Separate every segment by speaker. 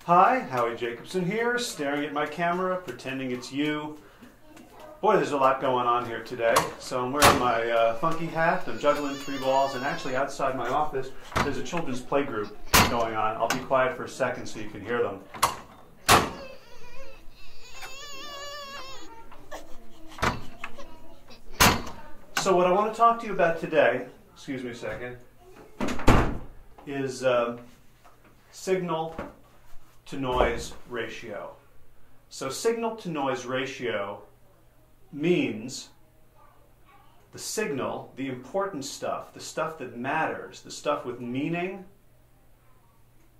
Speaker 1: Hi, Howie Jacobson here, staring at my camera, pretending it's you. Boy, there's a lot going on here today. So I'm wearing my funky hat, I'm juggling 3 balls, and actually outside my office there's a children's play group going on. I'll be quiet for a second so you can hear them. So what I want to talk to you about today, excuse me a second, is signal to noise ratio. So signal to noise ratio means the signal, the important stuff, the stuff that matters, the stuff with meaning,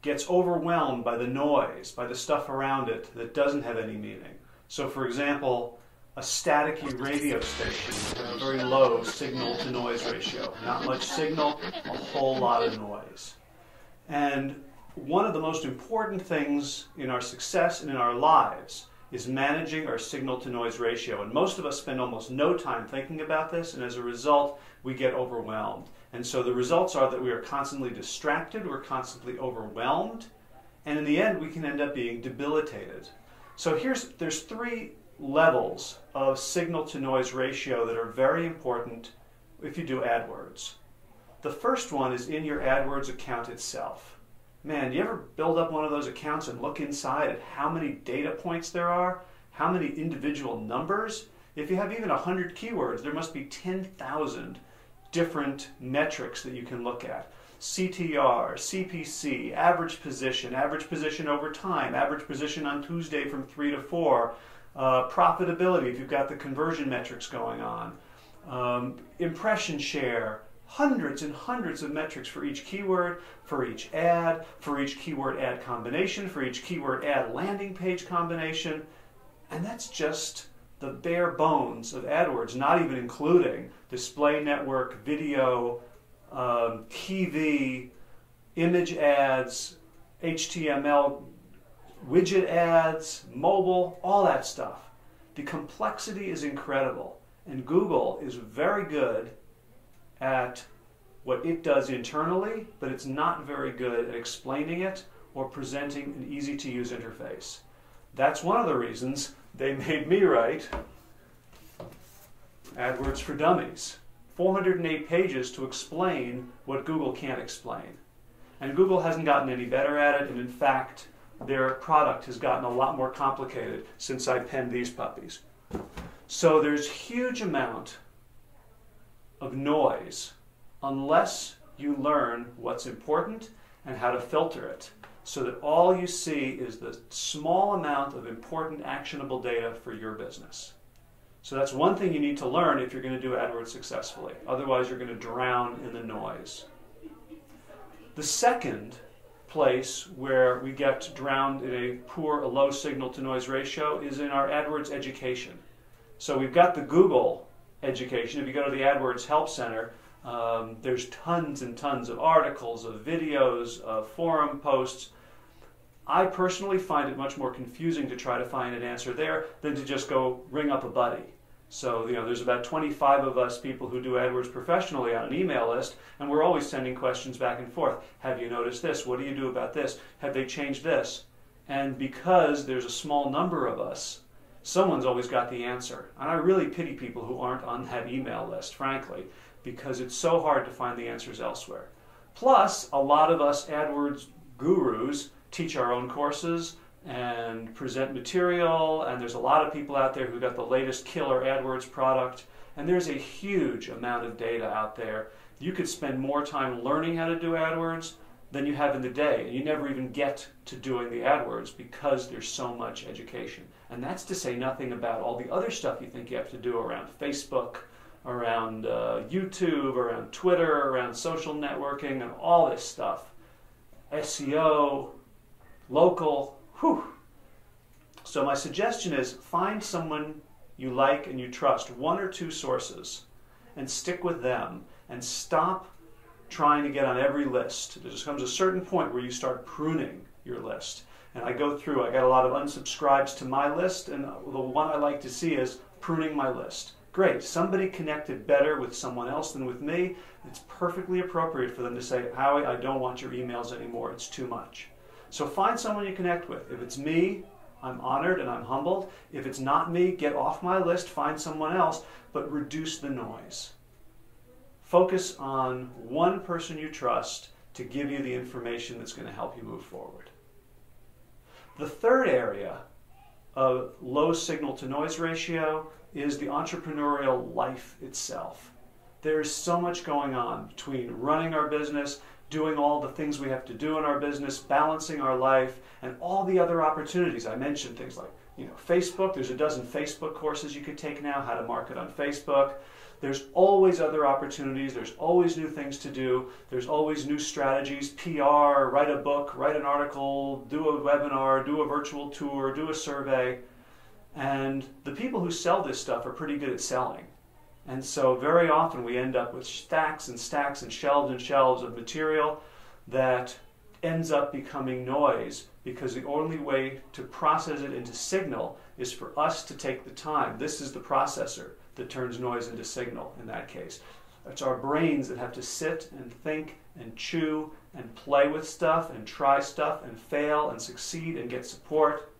Speaker 1: gets overwhelmed by the noise, by the stuff around it that doesn't have any meaning. So for example, a staticky radio station with a very low signal to noise ratio. Not much signal, a whole lot of noise. And one of the most important things in our success and in our lives is managing our signal to noise ratio. And most of us spend almost no time thinking about this, and as a result, we get overwhelmed. And so the results are that we are constantly distracted, we're constantly overwhelmed, and in the end, we can end up being debilitated. So there's 3 levels of signal to noise ratio that are very important if you do AdWords. The first one is in your AdWords account itself. Man, you ever build up one of those accounts and look inside at how many data points there are, how many individual numbers? If you have even 100 keywords, there must be 10,000 different metrics that you can look at. CTR, CPC, average position over time, average position on Tuesday from 3 to 4, profitability if you've got the conversion metrics going on, impression share, hundreds and hundreds of metrics for each keyword, for each keyword ad combination, for each keyword ad landing page combination, and that's just the bare bones of AdWords, not even including display network, video, TV, image ads, HTML, widget ads, mobile, all that stuff. The complexity is incredible, and Google is very good at what it does internally, but it's not very good at explaining it or presenting an easy-to-use interface. That's one of the reasons they made me write AdWords for Dummies. 408 pages to explain what Google can't explain. And Google hasn't gotten any better at it, and in fact, their product has gotten a lot more complicated since I penned these puppies. So there's a huge amount of noise unless you learn what's important and how to filter it so that all you see is the small amount of important actionable data for your business. So that's one thing you need to learn if you're going to do AdWords successfully. Otherwise, you're going to drown in the noise. The second place where we get drowned in a low signal to noise ratio is in our AdWords education. So we've got the Google education. If you go to the AdWords Help Center, there's tons and tons of articles, of videos, of forum posts. I personally find it much more confusing to try to find an answer there than to just go ring up a buddy. So, there's about 25 of us people who do AdWords professionally on an email list, and we're always sending questions back and forth. Have you noticed this? What do you do about this? Have they changed this? And because there's a small number of us, someone's always got the answer. And I really pity people who aren't on that email list, frankly, because it's so hard to find the answers elsewhere. Plus, a lot of us AdWords gurus teach our own courses and present material, and there's a lot of people out there who got the latest killer AdWords product, and there's a huge amount of data out there. You could spend more time learning how to do AdWords than you have in the day, and you never even get to doing the AdWords because there's so much education. And that's to say nothing about all the other stuff you think you have to do around Facebook, around YouTube, around Twitter, around social networking, and all this stuff. SEO, local, whew. So my suggestion is find someone you like and you trust, 1 or 2 sources, and stick with them, and stop trying to get on every list. There just comes a certain point where you start pruning your list. And I go through, I got a lot of unsubscribes to my list, and the one I like to see is pruning my list. Great, somebody connected better with someone else than with me. It's perfectly appropriate for them to say, Howie, I don't want your emails anymore, it's too much. So find someone you connect with. If it's me, I'm honored and I'm humbled. If it's not me, get off my list, find someone else, but reduce the noise. Focus on one person you trust to give you the information that's going to help you move forward. The third area of low signal to noise ratio is the entrepreneurial life itself. There's so much going on between running our business, doing all the things we have to do in our business, balancing our life, and all the other opportunities. I mentioned things like, Facebook. There's a dozen Facebook courses you could take now, how to market on Facebook. There's always other opportunities. There's always new things to do. There's always new strategies, PR, write a book, write an article, do a webinar, do a virtual tour, do a survey. And the people who sell this stuff are pretty good at selling. And so very often we end up with stacks and stacks and shelves of material that ends up becoming noise, because the only way to process it into signal is for us to take the time. This is the processor that turns noise into signal in that case. It's our brains that have to sit and think and chew and play with stuff and try stuff and fail and succeed and get support.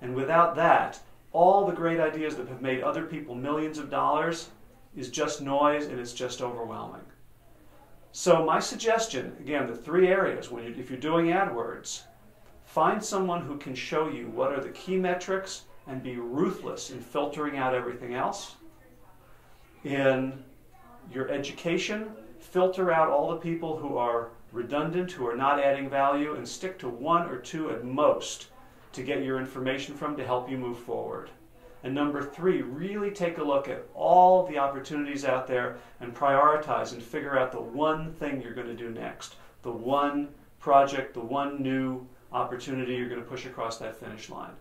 Speaker 1: And without that, all the great ideas that have made other people millions of dollars is just noise, and it's just overwhelming. So my suggestion, again, the three areas, if you're doing AdWords, find someone who can show you what are the key metrics and be ruthless in filtering out everything else. In your education, filter out all the people who are redundant, who are not adding value, and stick to one or two at most to get your information from to help you move forward. And number three, really take a look at all the opportunities out there and prioritize and figure out the one thing you're going to do next, the one project, the one new opportunity you're going to push across that finish line.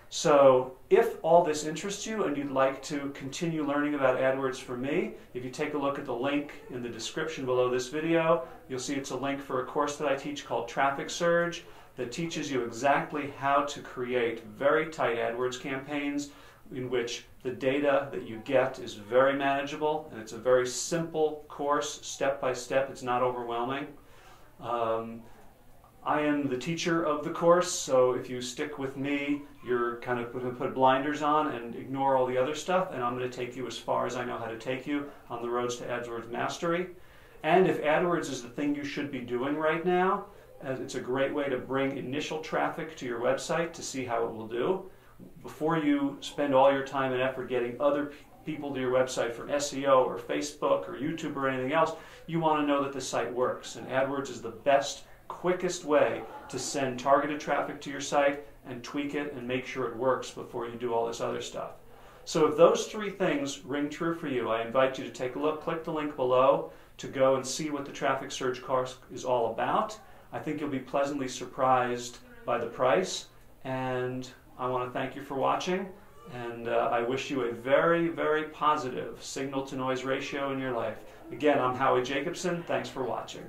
Speaker 1: So if all this interests you and you'd like to continue learning about AdWords from me, if you take a look at the link in the description below this video, you'll see it's a link for a course that I teach called Traffic Surge that teaches you exactly how to create very tight AdWords campaigns in which the data that you get is very manageable, and it's a very simple course, step by step. It's not overwhelming. I am the teacher of the course, so if you stick with me, you're kind of going to put blinders on and ignore all the other stuff, and I'm going to take you as far as I know how to take you on the roads to AdWords mastery. And if AdWords is the thing you should be doing right now, it's a great way to bring initial traffic to your website to see how it will do. Before you spend all your time and effort getting other people to your website from SEO or Facebook or YouTube or anything else, you want to know that the site works. And AdWords is the best, quickest way to send targeted traffic to your site and tweak it and make sure it works before you do all this other stuff. So if those three things ring true for you, I invite you to take a look. Click the link below to go and see what the Traffic Surge course is all about. I think you'll be pleasantly surprised by the price, and I want to thank you for watching, and I wish you a very, very positive signal-to-noise ratio in your life. Again, I'm Howie Jacobson. Thanks for watching.